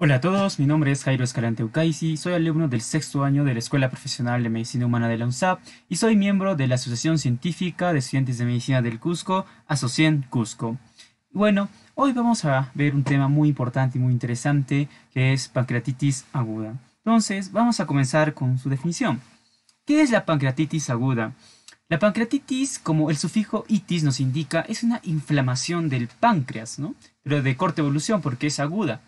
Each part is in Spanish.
Hola a todos, mi nombre es Jairo Escalante Ucaisi, soy alumno del sexto año de la Escuela Profesional de Medicina Humana de la UNSAP y soy miembro de la Asociación Científica de Estudiantes de Medicina del Cusco, Asocien Cusco. Bueno, hoy vamos a ver un tema muy importante y muy interesante que es pancreatitis aguda. Entonces, vamos a comenzar con su definición. ¿Qué es la pancreatitis aguda? La pancreatitis, como el sufijo itis nos indica, es una inflamación del páncreas, ¿no? Pero de corta evolución porque es aguda.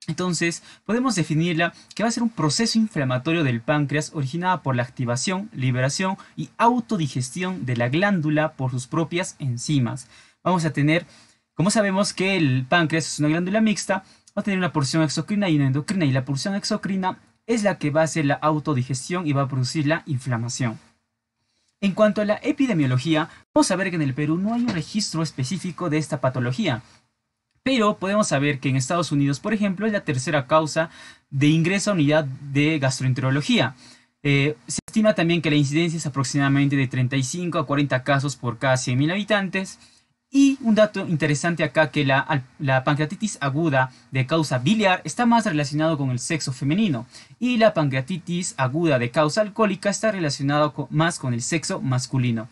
Entonces, podemos definirla que va a ser un proceso inflamatorio del páncreas originado por la activación, liberación y autodigestión de la glándula por sus propias enzimas. Vamos a tener, como sabemos que el páncreas es una glándula mixta, va a tener una porción exocrina y una endocrina, y la porción exocrina es la que va a hacer la autodigestión y va a producir la inflamación. En cuanto a la epidemiología, vamos a ver que en el Perú no hay un registro específico de esta patología. Pero podemos saber que en Estados Unidos, por ejemplo, es la tercera causa de ingreso a unidad de gastroenterología. Se estima también que la incidencia es aproximadamente de 35 a 40 casos por cada 100.000 habitantes. Y un dato interesante acá, que la pancreatitis aguda de causa biliar está más relacionado con el sexo femenino. Y la pancreatitis aguda de causa alcohólica está relacionado más con el sexo masculino.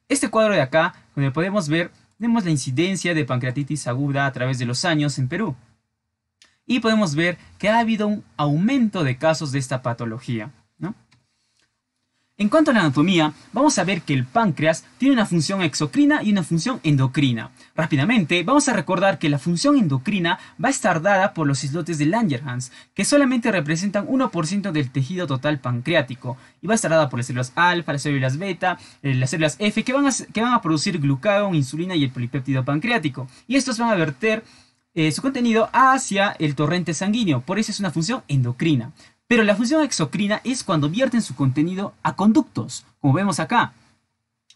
Este cuadro de acá, donde podemos ver, tenemos la incidencia de pancreatitis aguda a través de los años en Perú. Y podemos ver que ha habido un aumento de casos de esta patología, ¿no? En cuanto a la anatomía, vamos a ver que el páncreas tiene una función exocrina y una función endocrina. Rápidamente, vamos a recordar que la función endocrina va a estar dada por los islotes de Langerhans, que solamente representan 1% del tejido total pancreático, y va a estar dada por las células alfa, las células beta, las células F, que van a producir glucagón, insulina y el polipéptido pancreático. Y estos van a verter su contenido hacia el torrente sanguíneo, por eso es una función endocrina. Pero la función exocrina es cuando vierten su contenido a conductos, como vemos acá.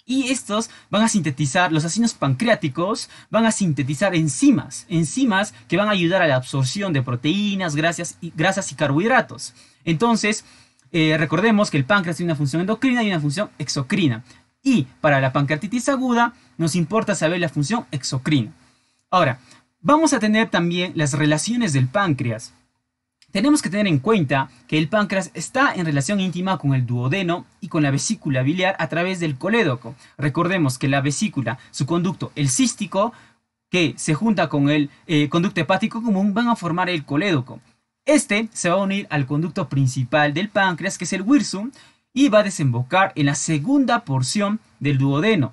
Y estos van a sintetizar, los ácidos pancreáticos van a sintetizar enzimas que van a ayudar a la absorción de proteínas, grasas y carbohidratos. Entonces, recordemos que el páncreas tiene una función endocrina y una función exocrina. Y para la pancreatitis aguda nos importa saber la función exocrina. Ahora, vamos a tener también las relaciones del páncreas. Tenemos que tener en cuenta que el páncreas está en relación íntima con el duodeno y con la vesícula biliar a través del colédoco. Recordemos que la vesícula, su conducto, el cístico, que se junta con el conducto hepático común, van a formar el colédoco. Este se va a unir al conducto principal del páncreas, que es el wirsum, y va a desembocar en la segunda porción del duodeno,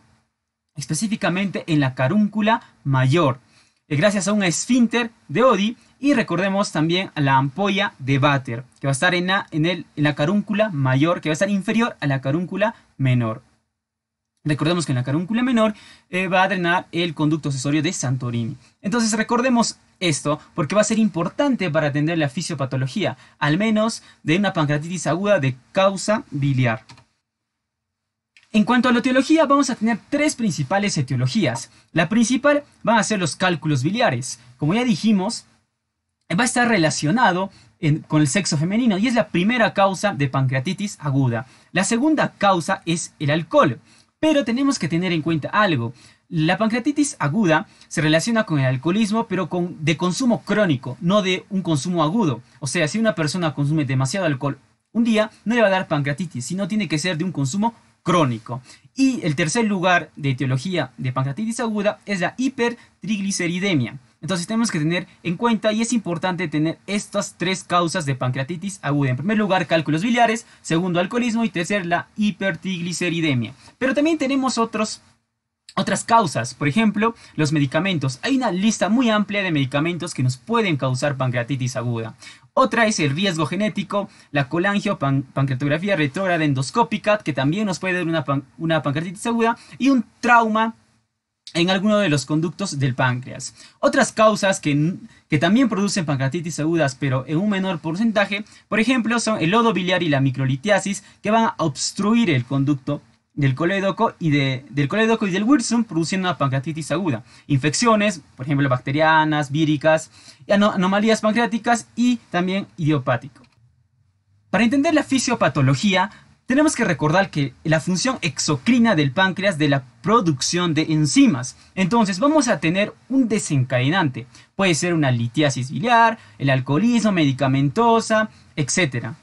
específicamente en la carúncula mayor, gracias a un esfínter de Oddi. Y recordemos también a la ampolla de Vater, que va a estar en la carúncula mayor, que va a estar inferior a la carúncula menor. Recordemos que en la carúncula menor va a drenar el conducto accesorio de Santorini. Entonces recordemos esto porque va a ser importante para atender la fisiopatología, al menos de una pancreatitis aguda de causa biliar. En cuanto a la etiología, vamos a tener tres principales etiologías. La principal van a ser los cálculos biliares. Como ya dijimos, va a estar relacionado con el sexo femenino y es la primera causa de pancreatitis aguda. La segunda causa es el alcohol, pero tenemos que tener en cuenta algo. La pancreatitis aguda se relaciona con el alcoholismo, pero de consumo crónico, no de un consumo agudo. O sea, si una persona consume demasiado alcohol un día, no le va a dar pancreatitis, sino tiene que ser de un consumo crónico. Y el tercer lugar de etiología de pancreatitis aguda es la hipertrigliceridemia. Entonces tenemos que tener en cuenta y es importante tener estas tres causas de pancreatitis aguda. En primer lugar, cálculos biliares, segundo, alcoholismo y tercer, la hipertrigliceridemia. Pero también tenemos otras causas, por ejemplo, los medicamentos. Hay una lista muy amplia de medicamentos que nos pueden causar pancreatitis aguda. Otra es el riesgo genético, la colangiopancreatografía retrógrada endoscópica, que también nos puede dar una pancreatitis aguda, y un trauma en alguno de los conductos del páncreas. Otras causas que también producen pancreatitis agudas, pero en un menor porcentaje, por ejemplo, son el lodo biliar y la microlitiasis, que van a obstruir el conducto del colédoco y del wirsum, produciendo una pancreatitis aguda. Infecciones, por ejemplo, bacterianas, víricas, anomalías pancreáticas y también idiopático. Para entender la fisiopatología, tenemos que recordar que la función exocrina del páncreas de la producción de enzimas. Entonces vamos a tener un desencadenante. Puede ser una litiasis biliar, el alcoholismo medicamentosa, etc.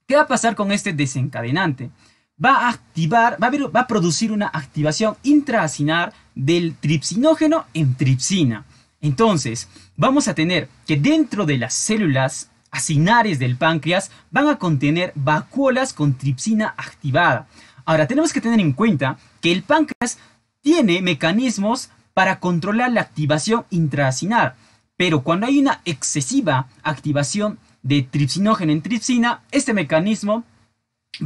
¿Qué va a pasar con este desencadenante? Va a activar, va a producir una activación intraacinar del tripsinógeno en tripsina. Entonces, vamos a tener que dentro de las células acinares del páncreas van a contener vacuolas con tripsina activada. Ahora, tenemos que tener en cuenta que el páncreas tiene mecanismos para controlar la activación intraacinar, pero cuando hay una excesiva activación de tripsinógeno en tripsina, este mecanismo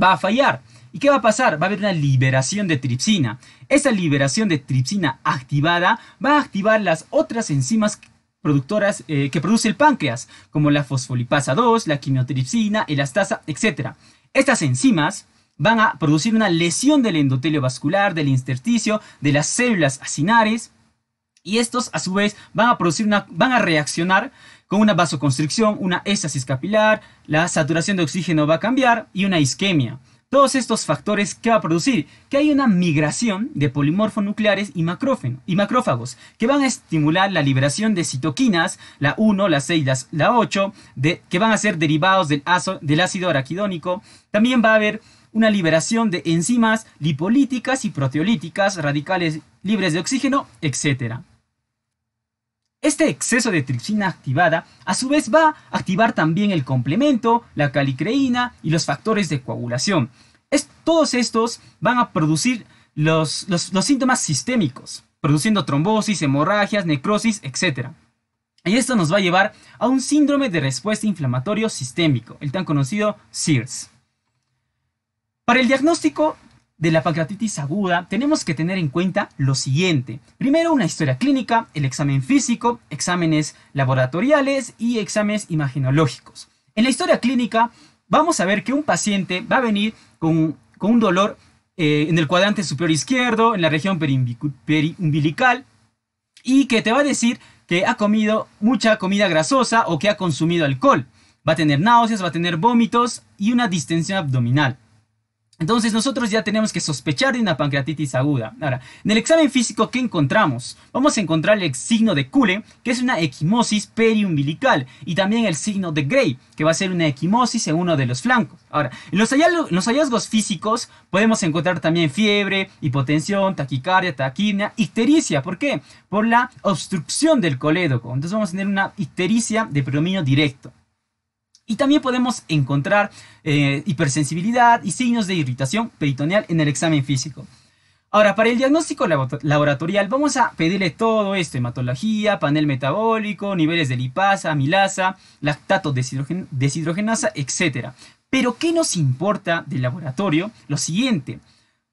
va a fallar. ¿Y qué va a pasar? Va a haber una liberación de tripsina. Esa liberación de tripsina activada va a activar las otras enzimas productoras que produce el páncreas, como la fosfolipasa 2, la quimiotripsina, elastasa, etc. Estas enzimas van a producir una lesión del endotelio vascular, del intersticio, de las células acinares, y estos a su vez van a reaccionar con una vasoconstricción, una éstasis capilar, la saturación de oxígeno va a cambiar y una isquemia. Todos estos factores, ¿qué va a producir? Que hay una migración de polimorfonucleares y macrófagos que van a estimular la liberación de citoquinas, la 1, la 6, la 8, que van a ser derivados del ácido araquidónico. También va a haber una liberación de enzimas lipolíticas y proteolíticas, radicales libres de oxígeno, etc. Este exceso de tripsina activada a su vez va a activar también el complemento, la calicreína y los factores de coagulación. Todos estos van a producir los síntomas sistémicos, produciendo trombosis, hemorragias, necrosis, etc. Y esto nos va a llevar a un síndrome de respuesta inflamatorio sistémico, el tan conocido SIRS. Para el diagnóstico de la pancreatitis aguda, tenemos que tener en cuenta lo siguiente. Primero, una historia clínica, el examen físico, exámenes laboratoriales y exámenes imagenológicos. En la historia clínica, vamos a ver que un paciente va a venir con un dolor en el cuadrante superior izquierdo, en la región periumbilical, y que te va a decir que ha comido mucha comida grasosa o que ha consumido alcohol. Va a tener náuseas, va a tener vómitos y una distensión abdominal. Entonces nosotros ya tenemos que sospechar de una pancreatitis aguda. Ahora, en el examen físico, ¿qué encontramos? Vamos a encontrar el signo de Coole, que es una equimosis periumbilical, y también el signo de Gray, que va a ser una equimosis en uno de los flancos. Ahora, en los hallazgos físicos podemos encontrar también fiebre, hipotensión, taquicardia, taquipnea, ictericia. ¿Por qué? Por la obstrucción del colédoco. Entonces vamos a tener una ictericia de predominio directo. Y también podemos encontrar hipersensibilidad y signos de irritación peritoneal en el examen físico. Ahora, para el diagnóstico laboratorial vamos a pedirle todo esto: hematología, panel metabólico, niveles de lipasa, amilasa, lactato deshidrogenasa, etc. Pero, ¿qué nos importa del laboratorio? Lo siguiente.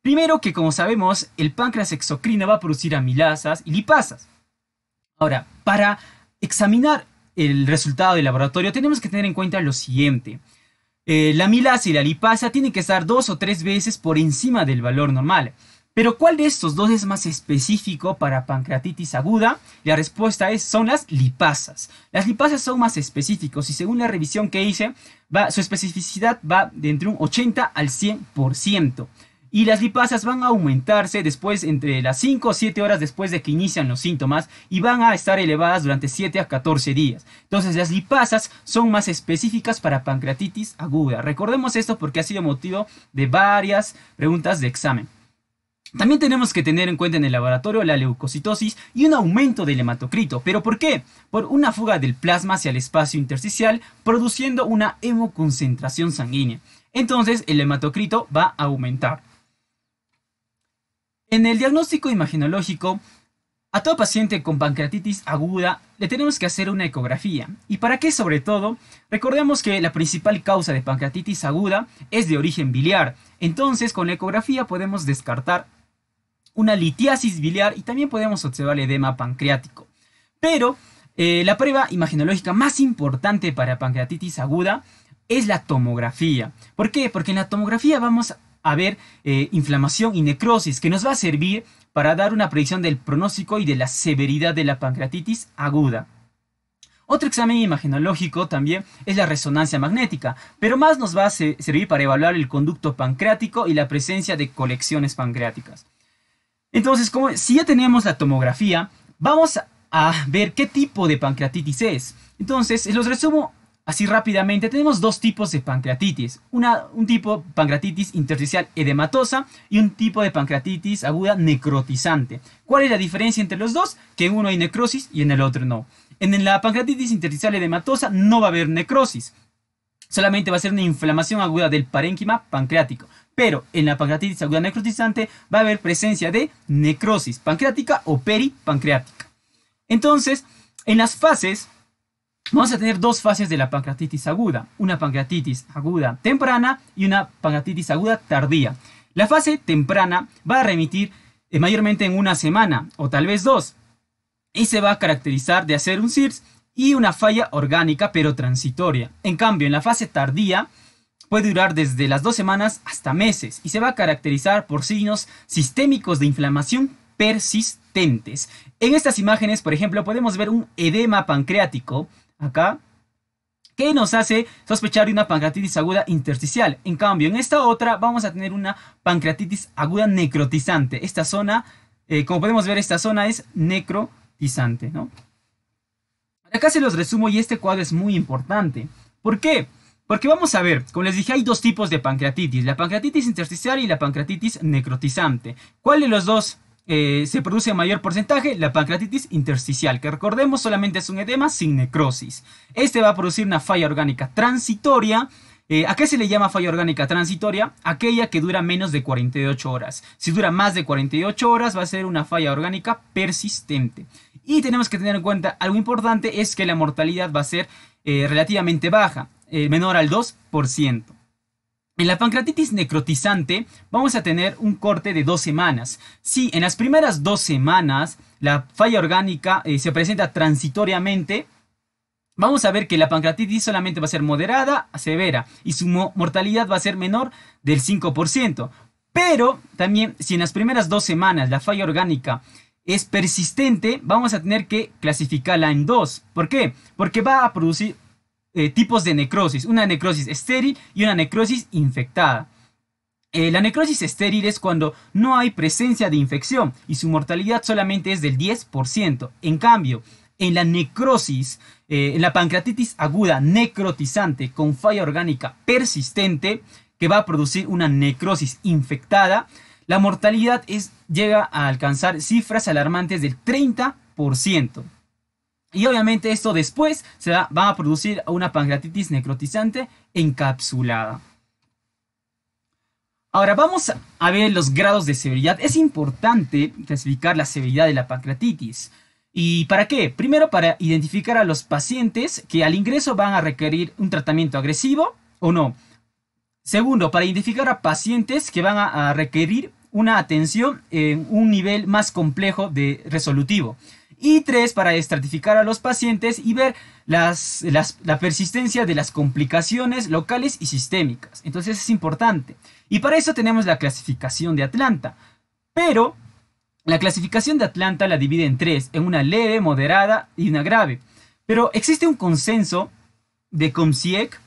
Primero, que como sabemos, el páncreas exocrino va a producir amilasas y lipasas. Ahora, para examinar el resultado del laboratorio, tenemos que tener en cuenta lo siguiente. La amilasa y la lipasa tienen que estar 2 o 3 veces por encima del valor normal. Pero ¿cuál de estos dos es más específico para pancreatitis aguda? La respuesta son las lipasas. Las lipasas son más específicos y según la revisión que hice, su especificidad va de entre un 80 al 100%. Y las lipasas van a aumentarse después, entre las 5 o 7 horas después de que inician los síntomas, y van a estar elevadas durante 7 a 14 días. Entonces las lipasas son más específicas para pancreatitis aguda. Recordemos esto porque ha sido motivo de varias preguntas de examen. También tenemos que tener en cuenta en el laboratorio la leucocitosis y un aumento del hematocrito. ¿Pero por qué? Por una fuga del plasma hacia el espacio intersticial, produciendo una hemoconcentración sanguínea. Entonces el hematocrito va a aumentar. En el diagnóstico imagenológico, a todo paciente con pancreatitis aguda le tenemos que hacer una ecografía. ¿Y para qué? Sobre todo, recordemos que la principal causa de pancreatitis aguda es de origen biliar. Entonces, con la ecografía podemos descartar una litiasis biliar y también podemos observar el edema pancreático. Pero la prueba imagenológica más importante para pancreatitis aguda es la tomografía. ¿Por qué? Porque en la tomografía vamos a ver inflamación y necrosis, que nos va a servir para dar una predicción del pronóstico y de la severidad de la pancreatitis aguda. Otro examen imagenológico también es la resonancia magnética, pero más nos va a servir para evaluar el conducto pancreático y la presencia de colecciones pancreáticas. Entonces, si ya tenemos la tomografía, vamos a ver qué tipo de pancreatitis es. Entonces, los resumo así rápidamente. Tenemos dos tipos de pancreatitis. Un tipo pancreatitis intersticial edematosa y un tipo de pancreatitis aguda necrotizante. ¿Cuál es la diferencia entre los dos? Que en uno hay necrosis y en el otro no. En la pancreatitis intersticial edematosa no va a haber necrosis. Solamente va a ser una inflamación aguda del parénquima pancreático. Pero en la pancreatitis aguda necrotizante va a haber presencia de necrosis pancreática o peripancreática. Entonces, en las fases, vamos a tener dos fases de la pancreatitis aguda. Una pancreatitis aguda temprana y una pancreatitis aguda tardía. La fase temprana va a remitir mayormente en una semana o tal vez dos. Y se va a caracterizar de hacer un CIRS y una falla orgánica pero transitoria. En cambio, en la fase tardía puede durar desde las 2 semanas hasta meses y se va a caracterizar por signos sistémicos de inflamación persistentes. En estas imágenes, por ejemplo, podemos ver un edema pancreático acá que nos hace sospechar de una pancreatitis aguda intersticial. En cambio, en esta otra vamos a tener una pancreatitis aguda necrotizante. Esta zona, como podemos ver, esta zona es necrotizante, ¿no? Acá se los resumo y este cuadro es muy importante. ¿Por qué? Porque vamos a ver, como les dije, hay dos tipos de pancreatitis, la pancreatitis intersticial y la pancreatitis necrotizante. ¿Cuál de los dos se produce en mayor porcentaje? La pancreatitis intersticial, que recordemos solamente es un edema sin necrosis. Este va a producir una falla orgánica transitoria. ¿A qué se le llama falla orgánica transitoria? Aquella que dura menos de 48 horas. Si dura más de 48 horas va a ser una falla orgánica persistente. Y tenemos que tener en cuenta algo importante, es que la mortalidad va a ser relativamente baja, menor al 2%. En la pancreatitis necrotizante vamos a tener un corte de 2 semanas. Si en las primeras 2 semanas la falla orgánica se presenta transitoriamente, vamos a ver que la pancreatitis solamente va a ser moderada a severa y su mortalidad va a ser menor del 5%. Pero también si en las primeras 2 semanas la falla orgánica es persistente, vamos a tener que clasificarla en dos. ¿Por qué? Porque va a producir tipos de necrosis, una necrosis estéril y una necrosis infectada. La necrosis estéril es cuando no hay presencia de infección y su mortalidad solamente es del 10%. En cambio, en la necrosis, en la pancreatitis aguda necrotizante con falla orgánica persistente, que va a producir una necrosis infectada, la mortalidad llega a alcanzar cifras alarmantes del 30%. Y obviamente esto después va a producir una pancreatitis necrotizante encapsulada. Ahora vamos a ver los grados de severidad. Es importante clasificar la severidad de la pancreatitis. ¿Y para qué? Primero, para identificar a los pacientes que al ingreso van a requerir un tratamiento agresivo o no. Segundo, para identificar a pacientes que van a requerir una atención en un nivel más complejo de resolutivo. Y 3, para estratificar a los pacientes y ver la persistencia de las complicaciones locales y sistémicas. Entonces es importante. Y para eso tenemos la clasificación de Atlanta. Pero la clasificación de Atlanta la divide en 3, en una leve, moderada y una grave. Pero existe un consenso de Comsiek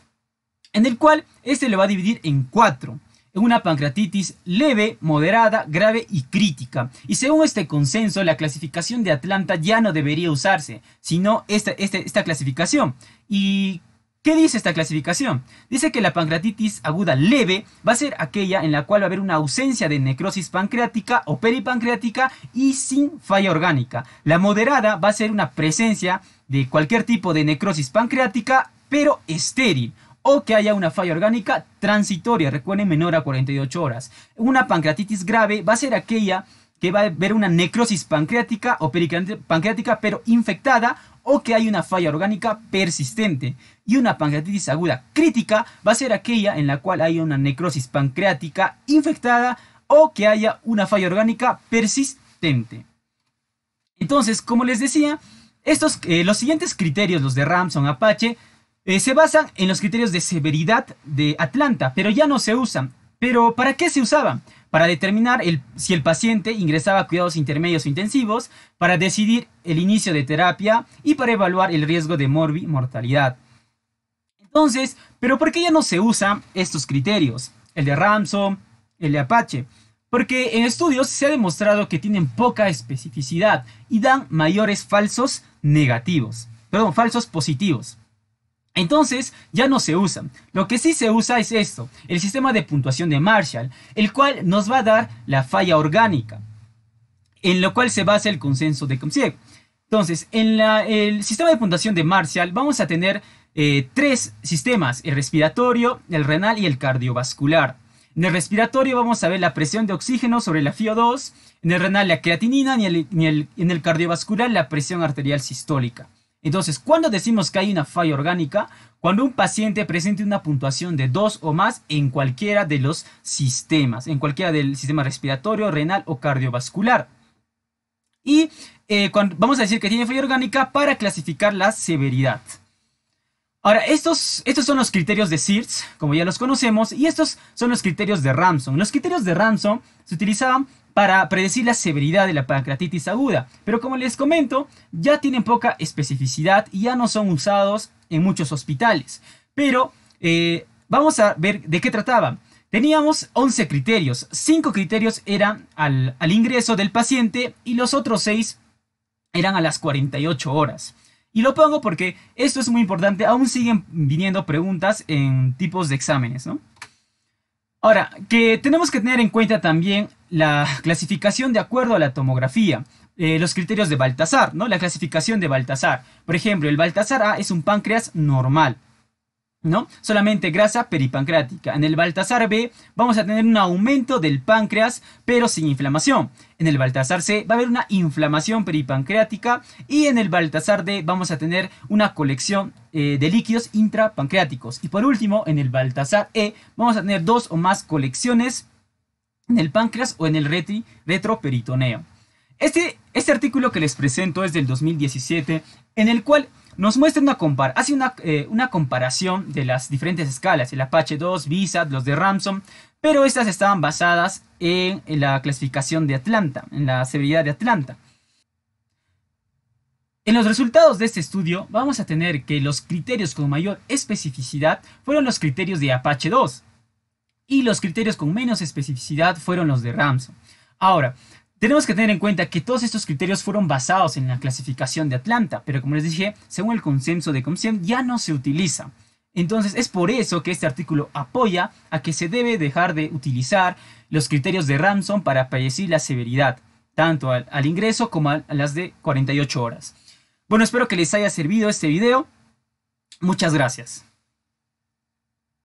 en el cual este lo va a dividir en 4. En una pancreatitis leve, moderada, grave y crítica. Y según este consenso, la clasificación de Atlanta ya no debería usarse, sino esta clasificación. ¿Y qué dice esta clasificación? Dice que la pancreatitis aguda leve va a ser aquella en la cual va a haber una ausencia de necrosis pancreática o peripancreática y sin falla orgánica. La moderada va a ser una presencia de cualquier tipo de necrosis pancreática, pero estéril, o que haya una falla orgánica transitoria, recuerden, menor a 48 horas. Una pancreatitis grave va a ser aquella que va a haber una necrosis pancreática o peripancreática pero infectada, o que hay una falla orgánica persistente. Y una pancreatitis aguda crítica va a ser aquella en la cual haya una necrosis pancreática infectada o que haya una falla orgánica persistente. Entonces, como les decía, los siguientes criterios, los de Ramson-Apache, se basan en los criterios de severidad de Atlanta, pero ya no se usan. ¿Pero para qué se usaban? para determinar si el paciente ingresaba a cuidados intermedios o intensivos, para decidir el inicio de terapia y para evaluar el riesgo de mortalidad. Entonces, ¿pero por qué ya no se usan estos criterios? El de Ramsson, el de Apache. Porque en estudios se ha demostrado que tienen poca especificidad y dan mayores falsos positivos. Entonces ya no se usan. Lo que sí se usa es esto, el sistema de puntuación de Marshall, el cual nos va a dar la falla orgánica, en lo cual se basa el consenso de Comsiek. Entonces, en el sistema de puntuación de Marshall vamos a tener tres sistemas, el respiratorio, el renal y el cardiovascular. En el respiratorio vamos a ver la presión de oxígeno sobre la FiO2, en el renal la creatinina y en el cardiovascular la presión arterial sistólica. Entonces, ¿cuándo decimos que hay una falla orgánica? Cuando un paciente presente una puntuación de 2 o más en cualquiera de los sistemas, en cualquiera del sistema respiratorio, renal o cardiovascular. Y vamos a decir que tiene falla orgánica para clasificar la severidad. Ahora, estos son los criterios de Search, como ya los conocemos, y estos son los criterios de Ramsson. Los criterios de Ramsson se utilizaban para predecir la severidad de la pancreatitis aguda, pero como les comento, ya tienen poca especificidad y ya no son usados en muchos hospitales. Pero vamos a ver de qué trataban. Teníamos 11 criterios, 5 criterios eran al ingreso del paciente y los otros 6 eran a las 48 horas. Y lo pongo porque esto es muy importante, aún siguen viniendo preguntas en tipos de exámenes, ¿no? Ahora, que tenemos que tener en cuenta también la clasificación de acuerdo a la tomografía, los criterios de Baltasar, ¿no? La clasificación de Baltasar. Por ejemplo, el Baltasar A es un páncreas normal, ¿no? Solamente grasa peripancreática. En el Baltasar B vamos a tener un aumento del páncreas, pero sin inflamación. En el Baltasar C va a haber una inflamación peripancreática y en el Baltasar D vamos a tener una colección de líquidos intrapancreáticos. Y por último, en el Baltasar E vamos a tener 2 o más colecciones en el páncreas o en el retroperitoneo. Este artículo que les presento es del 2017, en el cual nos muestra una comparación de las diferentes escalas, el Apache 2, VISAT, los de Ramsson, pero estas estaban basadas en la clasificación de Atlanta, en la severidad de Atlanta. En los resultados de este estudio vamos a tener que los criterios con mayor especificidad fueron los criterios de Apache 2 y los criterios con menos especificidad fueron los de Ramsson. Ahora, tenemos que tener en cuenta que todos estos criterios fueron basados en la clasificación de Atlanta, pero como les dije, según el consenso de Comsiek ya no se utiliza. Entonces es por eso que este artículo apoya a que se debe dejar de utilizar los criterios de Ramsson para predecir la severidad, tanto al ingreso como a las de 48 horas. Bueno, espero que les haya servido este video. Muchas gracias.